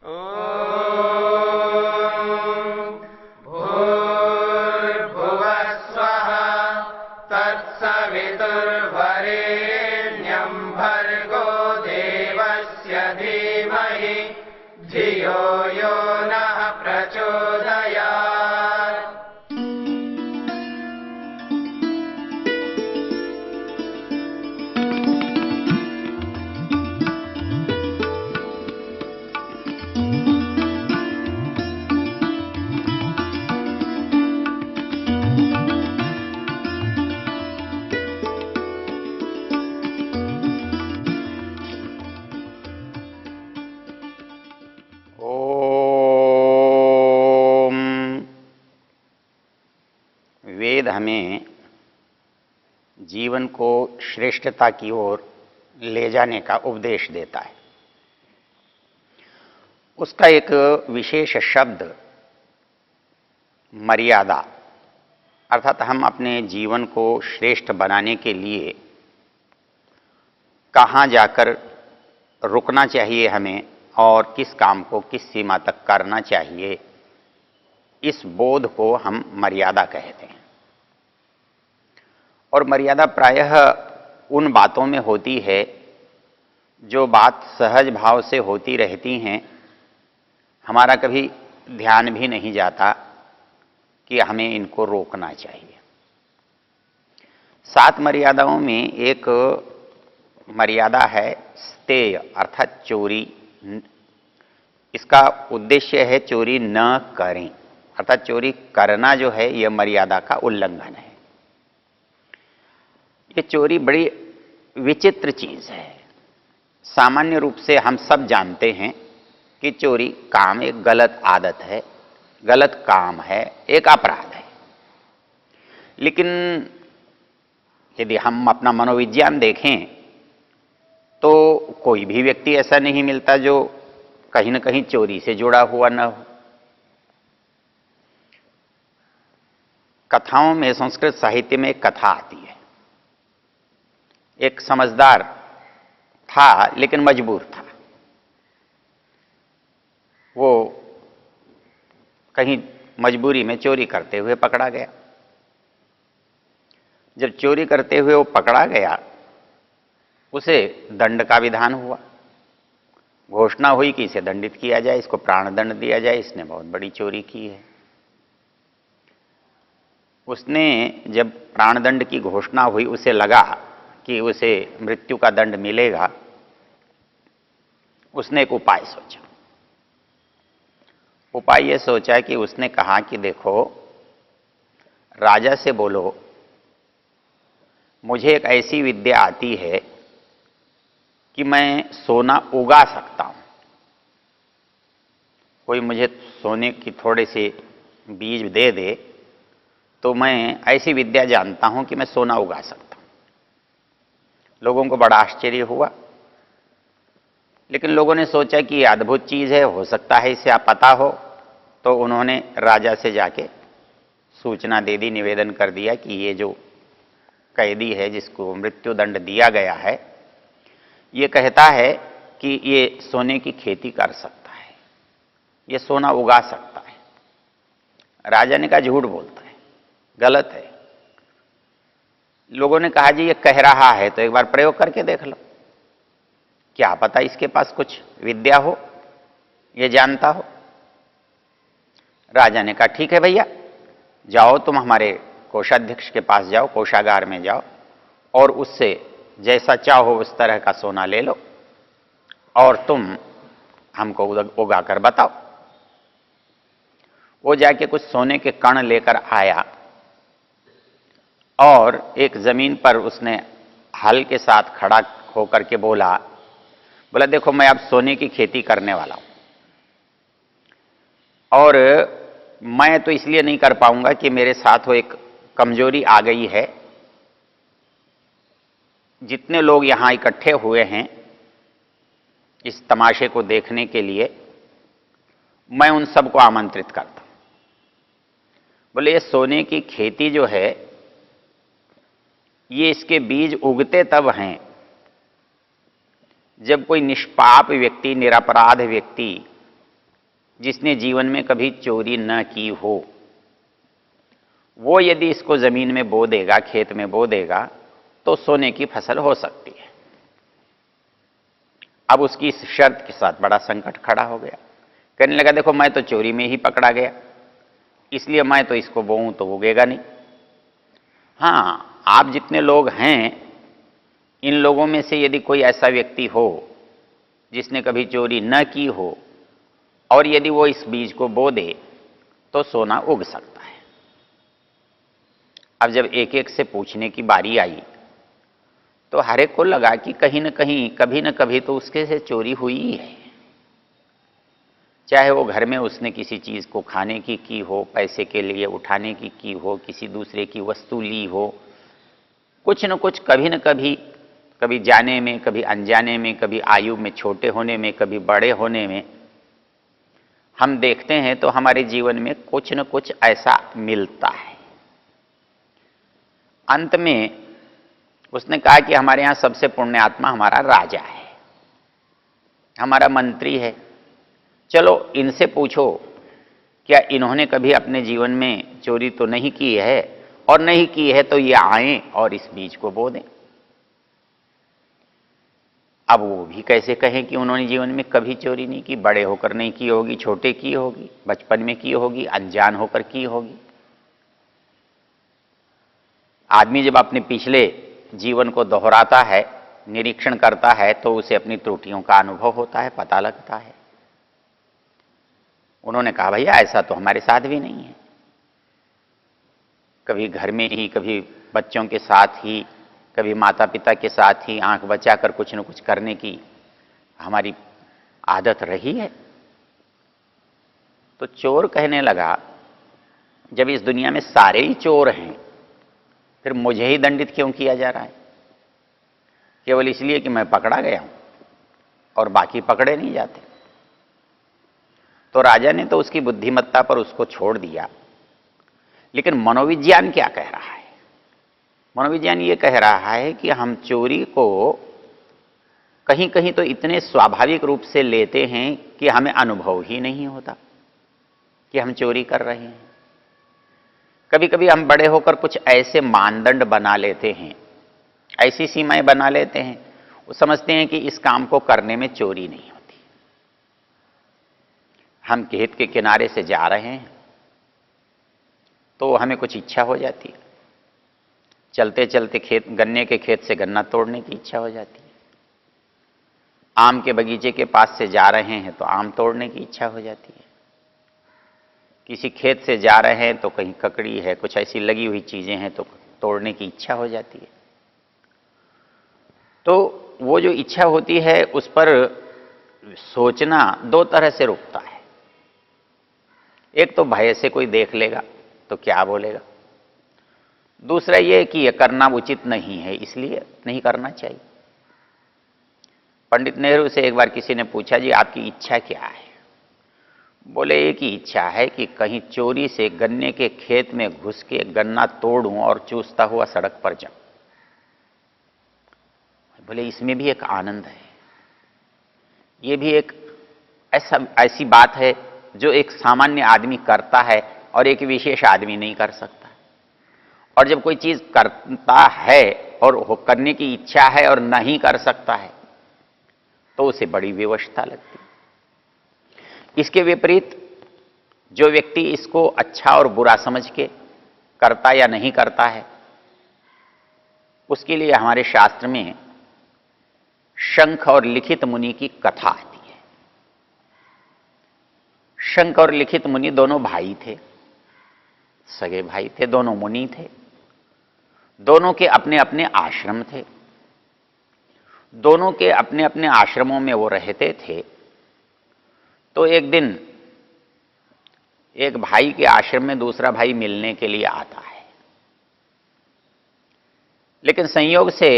भूर्भुवः स्वः तत्सवितुर्वरेण्यं भर्गो देवस्य धीमहि धियो यो नः प्रचोदयात्। वेद हमें जीवन को श्रेष्ठता की ओर ले जाने का उपदेश देता है। उसका एक विशेष शब्द मर्यादा, अर्थात हम अपने जीवन को श्रेष्ठ बनाने के लिए कहाँ जाकर रुकना चाहिए हमें और किस काम को किस सीमा तक करना चाहिए, इस बोध को हम मर्यादा कहते हैं। और मर्यादा प्रायः उन बातों में होती है जो बात सहज भाव से होती रहती हैं, हमारा कभी ध्यान भी नहीं जाता कि हमें इनको रोकना चाहिए। 7 मर्यादाओं में एक मर्यादा है स्तेय, अर्थात चोरी। इसका उद्देश्य है चोरी न करें, अर्थात चोरी करना जो है यह मर्यादा का उल्लंघन है। ये चोरी बड़ी विचित्र चीज है। सामान्य रूप से हम सब जानते हैं कि चोरी काम एक गलत आदत है, गलत काम है, एक अपराध है। लेकिन यदि हम अपना मनोविज्ञान देखें तो कोई भी व्यक्ति ऐसा नहीं मिलता जो कहीं न कहीं चोरी से जुड़ा हुआ न हो। कथाओं में, संस्कृत साहित्य में एक कथा आती है। एक समझदार था लेकिन मजबूर था। वो कहीं मजबूरी में चोरी करते हुए पकड़ा गया। जब चोरी करते हुए वो पकड़ा गया, उसे दंड का विधान हुआ। घोषणा हुई कि इसे दंडित किया जाए, इसको प्राण दंड दिया जाए, इसने बहुत बड़ी चोरी की है। उसने जब प्राणदंड की घोषणा हुई, उसे लगा कि उसे मृत्यु का दंड मिलेगा। उसने एक उपाय सोचा। उपाय यह सोचा कि उसने कहा कि देखो, राजा से बोलो मुझे एक ऐसी विद्या आती है कि मैं सोना उगा सकता हूं। कोई मुझे सोने की थोड़े से बीज दे दे तो मैं ऐसी विद्या जानता हूं कि मैं सोना उगा सकता हूं। लोगों को बड़ा आश्चर्य हुआ, लेकिन लोगों ने सोचा कि यह अद्भुत चीज है, हो सकता है इसे आप पता हो। तो उन्होंने राजा से जाके सूचना दे दी, निवेदन कर दिया कि ये जो कैदी है जिसको मृत्यु दंड दिया गया है, ये कहता है कि ये सोने की खेती कर सकता है, ये सोना उगा सकता है। राजा ने कहा झूठ बोलता है, गलत है। लोगों ने कहा जी ये कह रहा है तो एक बार प्रयोग करके देख लो, क्या पता इसके पास कुछ विद्या हो, ये जानता हो। राजा ने कहा ठीक है भैया, जाओ तुम हमारे कोषाध्यक्ष के पास जाओ, कोषागार में जाओ और उससे जैसा चाहो उस तरह का सोना ले लो और तुम हमको उगा कर बताओ। वो जाके कुछ सोने के कण लेकर आया और एक जमीन पर उसने हल के साथ खड़ा होकर के बोला देखो मैं अब सोने की खेती करने वाला हूं और मैं तो इसलिए नहीं कर पाऊंगा कि मेरे साथ वो एक कमजोरी आ गई है। जितने लोग यहां इकट्ठे हुए हैं इस तमाशे को देखने के लिए, मैं उन सबको आमंत्रित करता हूं। बोले ये सोने की खेती जो है, ये इसके बीज उगते तब हैं जब कोई निष्पाप व्यक्ति, निरपराध व्यक्ति जिसने जीवन में कभी चोरी न की हो, वो यदि इसको जमीन में बो देगा, खेत में बो देगा, तो सोने की फसल हो सकती है। अब उसकी इस शर्त के साथ बड़ा संकट खड़ा हो गया। कहने लगा देखो मैं तो चोरी में ही पकड़ा गया, इसलिए मैं तो इसको बोऊं तो उगेगा नहीं। हाँ, आप जितने लोग हैं, इन लोगों में से यदि कोई ऐसा व्यक्ति हो जिसने कभी चोरी न की हो और यदि वो इस बीज को बो दे तो सोना उग सकता है। अब जब एक एक से पूछने की बारी आई तो हर एक को लगा कि कहीं न कहीं, कभी न कभी तो उसके से चोरी हुई ही है। चाहे वो घर में उसने किसी चीज को खाने की हो, पैसे के लिए उठाने की हो, किसी दूसरे की वस्तु ली हो, कुछ न कुछ कभी न कभी, कभी जाने में, कभी अनजाने में, कभी आयु में छोटे होने में, कभी बड़े होने में, हम देखते हैं तो हमारे जीवन में कुछ न कुछ ऐसा मिलता है। अंत में उसने कहा कि हमारे यहां सबसे पुण्यात्मा हमारा राजा है, हमारा मंत्री है, चलो इनसे पूछो क्या इन्होंने कभी अपने जीवन में चोरी तो नहीं की है, और नहीं की है तो ये आएं और इस बीज को बो दें। अब वो भी कैसे कहें कि उन्होंने जीवन में कभी चोरी नहीं की, बड़े होकर नहीं की होगी, छोटे की होगी, बचपन में की होगी, अनजान होकर की होगी। आदमी जब अपने पिछले जीवन को दोहराता है, निरीक्षण करता है, तो उसे अपनी त्रुटियों का अनुभव होता है, पता लगता है। उन्होंने कहा भैया ऐसा तो हमारे साथ भी नहीं है, कभी घर में ही, कभी बच्चों के साथ ही, कभी माता पिता के साथ ही आंख बचाकर कुछ न कुछ करने की हमारी आदत रही है। तो चोर कहने लगा जब इस दुनिया में सारे ही चोर हैं, फिर मुझे ही दंडित क्यों किया जा रहा है, केवल इसलिए कि मैं पकड़ा गया हूं और बाकी पकड़े नहीं जाते। तो राजा ने तो उसकी बुद्धिमत्ता पर उसको छोड़ दिया, लेकिन मनोविज्ञान क्या कह रहा है? मनोविज्ञान ये कह रहा है कि हम चोरी को कहीं कहीं तो इतने स्वाभाविक रूप से लेते हैं कि हमें अनुभव ही नहीं होता कि हम चोरी कर रहे हैं। कभी कभी हम बड़े होकर कुछ ऐसे मानदंड बना लेते हैं, ऐसी सीमाएं बना लेते हैं, वो समझते हैं कि इस काम को करने में चोरी नहीं होती। हम खेत के किनारे से जा रहे हैं तो हमें कुछ इच्छा हो जाती है, चलते चलते गन्ने के खेत से गन्ना तोड़ने की इच्छा हो जाती है। आम के बगीचे के पास से जा रहे हैं तो आम तोड़ने की इच्छा हो जाती है। किसी खेत से जा रहे हैं तो कहीं ककड़ी है, कुछ ऐसी लगी हुई चीजें हैं तो तोड़ने की इच्छा हो जाती है। तो वो जो इच्छा होती है उस पर सोचना दो तरह से रुकता है। एक तो भय से कोई देख लेगा तो क्या बोलेगा, दूसरा ये कि यह करना उचित नहीं है इसलिए नहीं करना चाहिए। पंडित नेहरू से एक बार किसी ने पूछा जी आपकी इच्छा क्या है? बोले एक ही इच्छा है कि कहीं चोरी से गन्ने के खेत में घुस के गन्ना तोड़ूं और चूसता हुआ सड़क पर जाऊं। बोले इसमें भी एक आनंद है, ये भी एक ऐसी बात है जो एक सामान्य आदमी करता है और एक विशेष आदमी नहीं कर सकता। और जब कोई चीज करता है और करने की इच्छा है और नहीं कर सकता है तो उसे बड़ी विवशता लगती है। इसके विपरीत जो व्यक्ति इसको अच्छा और बुरा समझ के करता या नहीं करता है, उसके लिए हमारे शास्त्र में शंख और लिखित मुनि की कथा आती है। शंख और लिखित मुनि दोनों भाई थे, सगे भाई थे, दोनों मुनि थे, दोनों के अपने अपने आश्रम थे, दोनों के अपने अपने आश्रमों में वो रहते थे। तो एक दिन एक भाई के आश्रम में दूसरा भाई मिलने के लिए आता है, लेकिन संयोग से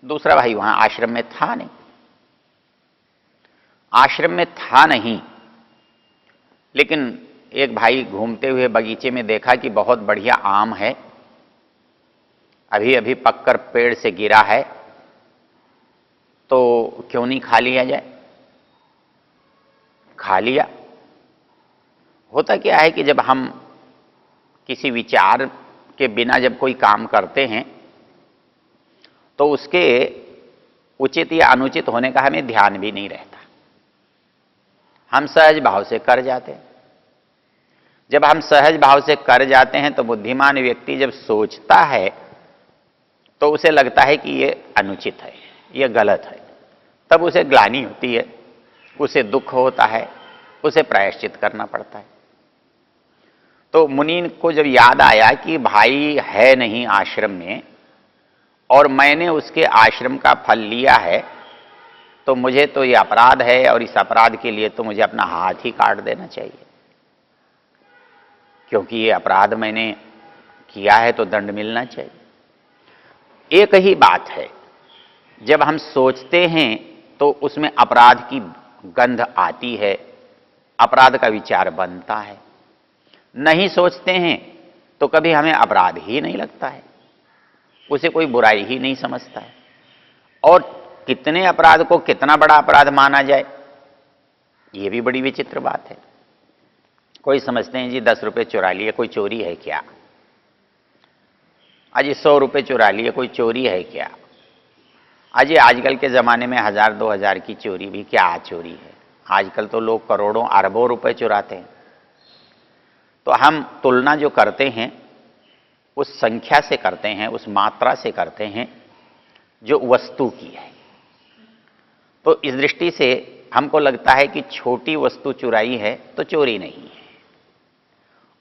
दूसरा भाई वहां आश्रम में था नहीं। आश्रम में था नहीं, लेकिन एक भाई घूमते हुए बगीचे में देखा कि बहुत बढ़िया आम है, अभी अभी पककर पेड़ से गिरा है, तो क्यों नहीं खा लिया जाए। खा लिया होता क्या है कि जब हम किसी विचार के बिना जब कोई काम करते हैं तो उसके उचित या अनुचित होने का हमें ध्यान भी नहीं रहता, हम सहज भाव से कर जाते हैं। जब हम सहज भाव से कर जाते हैं तो बुद्धिमान व्यक्ति जब सोचता है तो उसे लगता है कि ये अनुचित है, ये गलत है, तब उसे ग्लानि होती है, उसे दुख होता है, उसे प्रायश्चित करना पड़ता है। तो मुनि को जब याद आया कि भाई है नहीं आश्रम में और मैंने उसके आश्रम का फल लिया है, तो मुझे तो ये अपराध है और इस अपराध के लिए तो मुझे अपना हाथ ही काट देना चाहिए, क्योंकि ये अपराध मैंने किया है तो दंड मिलना चाहिए। एक ही बात है, जब हम सोचते हैं तो उसमें अपराध की गंध आती है, अपराध का विचार बनता है। नहीं सोचते हैं तो कभी हमें अपराध ही नहीं लगता है, उसे कोई बुराई ही नहीं समझता है। और कितने अपराध को कितना बड़ा अपराध माना जाए, यह भी बड़ी विचित्र बात है। कोई समझते हैं जी 10 रुपए चुरा लिए, कोई चोरी है क्या? आज 100 रुपए चुरा लिए, कोई चोरी है क्या? आज आजकल के ज़माने में 1000-2000 की चोरी भी क्या चोरी है? आजकल तो लोग करोड़ों अरबों रुपए चुराते हैं। तो हम तुलना जो करते हैं उस संख्या से करते हैं, उस मात्रा से करते हैं जो वस्तु की है। तो इस दृष्टि से हमको लगता है कि छोटी वस्तु चुराई है तो चोरी नहीं है,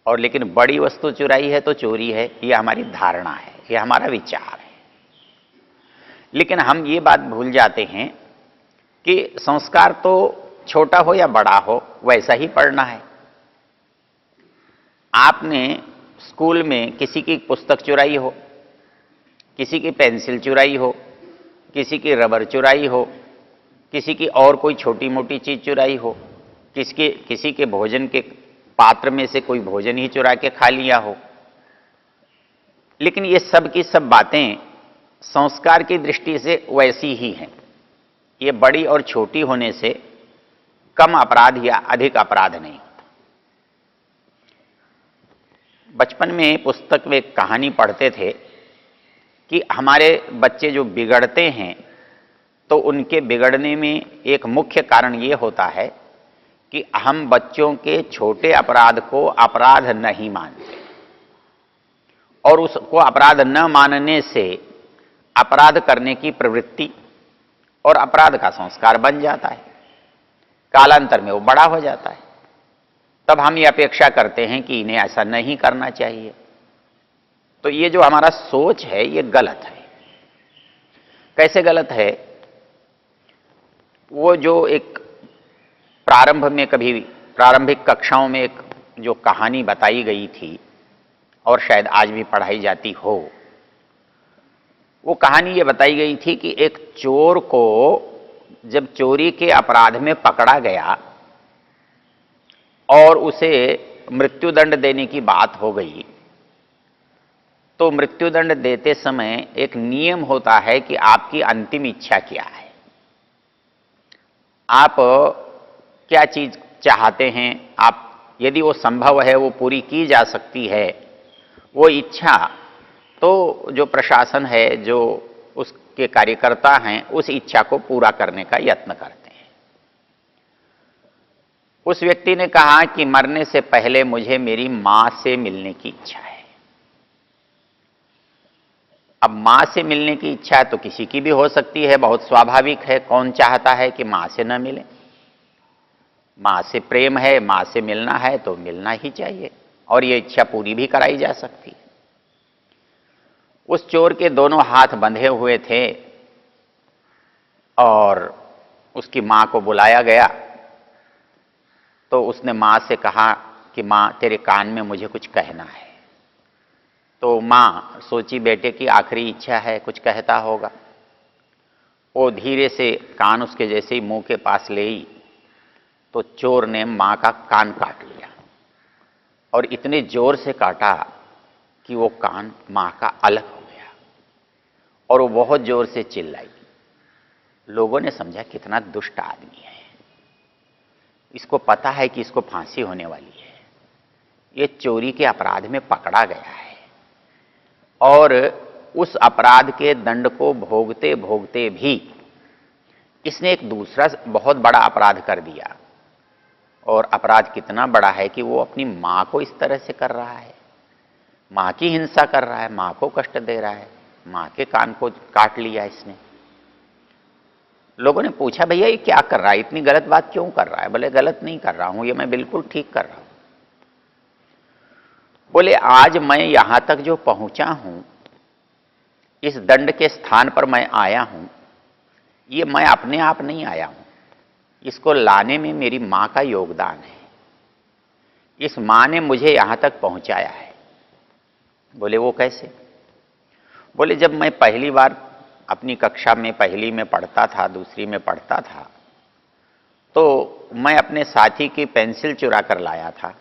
और लेकिन बड़ी वस्तु चुराई है तो चोरी है, यह हमारी धारणा है, यह हमारा विचार है। लेकिन हम ये बात भूल जाते हैं कि संस्कार तो छोटा हो या बड़ा हो वैसा ही पढ़ना है। आपने स्कूल में किसी की पुस्तक चुराई हो, किसी की पेंसिल चुराई हो, किसी की रबर चुराई हो, किसी की और कोई छोटी मोटी चीज चुराई हो, किसी के भोजन के पात्र में से कोई भोजन ही चुरा के खा लिया हो, लेकिन ये सब की सब बातें संस्कार की दृष्टि से वैसी ही हैं। ये बड़ी और छोटी होने से कम अपराध या अधिक अपराध नहीं होता। बचपन में पुस्तक में एक कहानी पढ़ते थे कि हमारे बच्चे जो बिगड़ते हैं तो उनके बिगड़ने में एक मुख्य कारण ये होता है कि हम बच्चों के छोटे अपराध को अपराध नहीं मानते, और उसको अपराध न मानने से अपराध करने की प्रवृत्ति और अपराध का संस्कार बन जाता है। कालांतर में वो बड़ा हो जाता है, तब हम ये अपेक्षा करते हैं कि इन्हें ऐसा नहीं करना चाहिए। तो ये जो हमारा सोच है ये गलत है। कैसे गलत है? वो जो एक प्रारंभिक कक्षाओं में एक जो कहानी बताई गई थी और शायद आज भी पढ़ाई जाती हो, वो कहानी ये बताई गई थी कि एक चोर को जब चोरी के अपराध में पकड़ा गया और उसे मृत्युदंड देने की बात हो गई, तो मृत्युदंड देते समय एक नियम होता है कि आपकी अंतिम इच्छा क्या है, आप क्या चीज चाहते हैं, आप यदि वो संभव है वो पूरी की जा सकती है वो इच्छा, तो जो प्रशासन है, जो उसके कार्यकर्ता हैं, उस इच्छा को पूरा करने का यत्न करते हैं। उस व्यक्ति ने कहा कि मरने से पहले मुझे मेरी मां से मिलने की इच्छा है। अब मां से मिलने की इच्छा तो किसी की भी हो सकती है, बहुत स्वाभाविक है। कौन चाहता है कि मां से न मिले? मां से प्रेम है, मां से मिलना है तो मिलना ही चाहिए, और ये इच्छा पूरी भी कराई जा सकती है। उस चोर के दोनों हाथ बंधे हुए थे और उसकी मां को बुलाया गया, तो उसने मां से कहा कि मां तेरे कान में मुझे कुछ कहना है। तो मां सोची बेटे की आखिरी इच्छा है, कुछ कहता होगा। वो धीरे से कान उसके जैसे ही मुंह के पास ले आई तो चोर ने मां का कान काट लिया, और इतने जोर से काटा कि वो कान मां का अलग हो गया, और वो बहुत जोर से चिल्लाई। लोगों ने समझा कितना दुष्ट आदमी है, इसको पता है कि इसको फांसी होने वाली है, ये चोरी के अपराध में पकड़ा गया है और उस अपराध के दंड को भोगते भोगते भी इसने एक दूसरा बहुत बड़ा अपराध कर दिया। और अपराध कितना बड़ा है कि वो अपनी मां को इस तरह से कर रहा है, मां की हिंसा कर रहा है, मां को कष्ट दे रहा है, मां के कान को काट लिया इसने। लोगों ने पूछा भैया ये क्या कर रहा है, इतनी गलत बात क्यों कर रहा है? बोले गलत नहीं कर रहा हूं, ये मैं बिल्कुल ठीक कर रहा हूं। बोले आज मैं यहां तक जो पहुंचा हूं, इस दंड के स्थान पर मैं आया हूं, ये मैं अपने आप नहीं आया हूं, इसको लाने में मेरी मां का योगदान है। इस मां ने मुझे यहां तक पहुंचाया है। बोले वो कैसे? बोले जब मैं पहली बार अपनी कक्षा में पहली में पढ़ता था, दूसरी में पढ़ता था, तो मैं अपने साथी की पेंसिल चुरा कर लाया था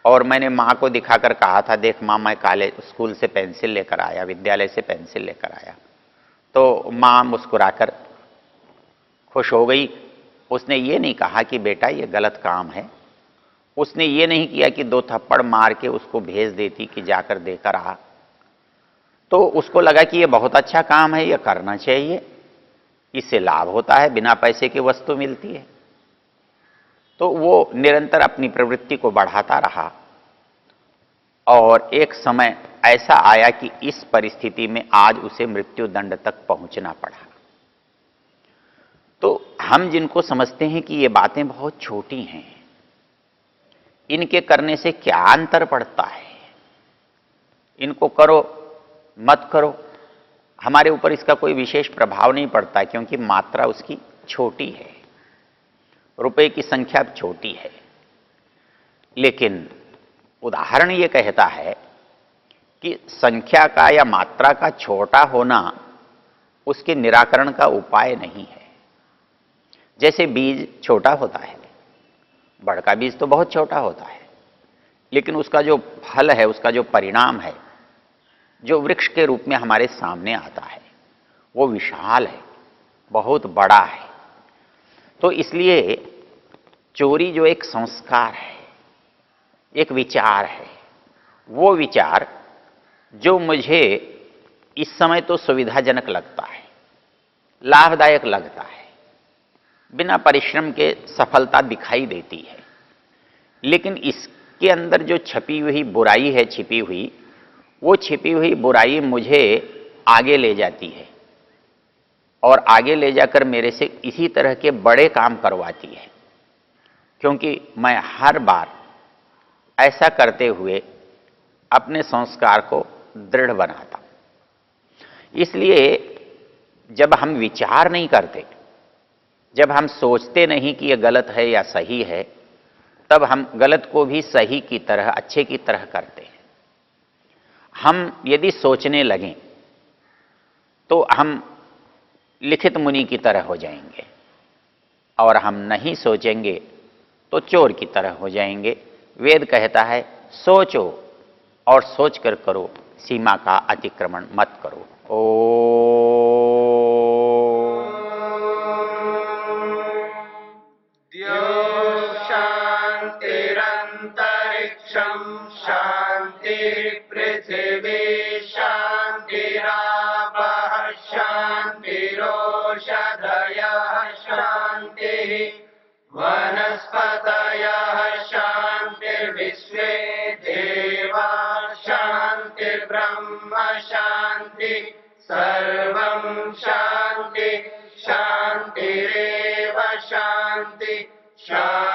और मैंने मां को दिखाकर कहा था, देख मां मैं कॉलेज स्कूल से पेंसिल लेकर आया, विद्यालय से पेंसिल लेकर आया। तो मां मुस्कुराकर खुश हो गई। उसने ये नहीं कहा कि बेटा ये गलत काम है, उसने ये नहीं किया कि 2 थप्पड़ मार के उसको भेज देती कि जाकर देकर आ। तो उसको लगा कि ये बहुत अच्छा काम है, ये करना चाहिए, इससे लाभ होता है, बिना पैसे की वस्तु मिलती है। तो वो निरंतर अपनी प्रवृत्ति को बढ़ाता रहा और एक समय ऐसा आया कि इस परिस्थिति में आज उसे मृत्यु दंड तक पहुंचना पड़ा। तो हम जिनको समझते हैं कि ये बातें बहुत छोटी हैं, इनके करने से क्या अंतर पड़ता है, इनको करो मत करो, हमारे ऊपर इसका कोई विशेष प्रभाव नहीं पड़ता क्योंकि मात्रा उसकी छोटी है, रुपए की संख्या छोटी है। लेकिन उदाहरण ये कहता है कि संख्या का या मात्रा का छोटा होना उसके निराकरण का उपाय नहीं है। जैसे बीज छोटा होता है, बड़का बीज तो बहुत छोटा होता है, लेकिन उसका जो फल है, उसका जो परिणाम है, जो वृक्ष के रूप में हमारे सामने आता है, वो विशाल है, बहुत बड़ा है। तो इसलिए चोरी जो एक संस्कार है, एक विचार है, वो विचार जो मुझे इस समय तो सुविधाजनक लगता है, लाभदायक लगता है, बिना परिश्रम के सफलता दिखाई देती है, लेकिन इसके अंदर जो छपी हुई बुराई है, छिपी हुई, वो छिपी हुई बुराई मुझे आगे ले जाती है और आगे ले जाकर मेरे से इसी तरह के बड़े काम करवाती है, क्योंकि मैं हर बार ऐसा करते हुए अपने संस्कार को दृढ़ बनाता हूं। इसलिए जब हम विचार नहीं करते, जब हम सोचते नहीं कि यह गलत है या सही है, तब हम गलत को भी सही की तरह, अच्छे की तरह करते हैं। हम यदि सोचने लगें तो हम लिखित मुनि की तरह हो जाएंगे और हम नहीं सोचेंगे तो चोर की तरह हो जाएंगे। वेद कहता है सोचो और सोच कर करो, सीमा का अतिक्रमण मत करो। शांतिरंतरिक्षं शांति पृथिवी शांतिरापः शांतिरोषधयः शांतिः वनस्पतयः शांतिर्विश्वे देवा शांतिर्ब्रह्म शांति सर्वं शांति शांतिरेव शांति शांति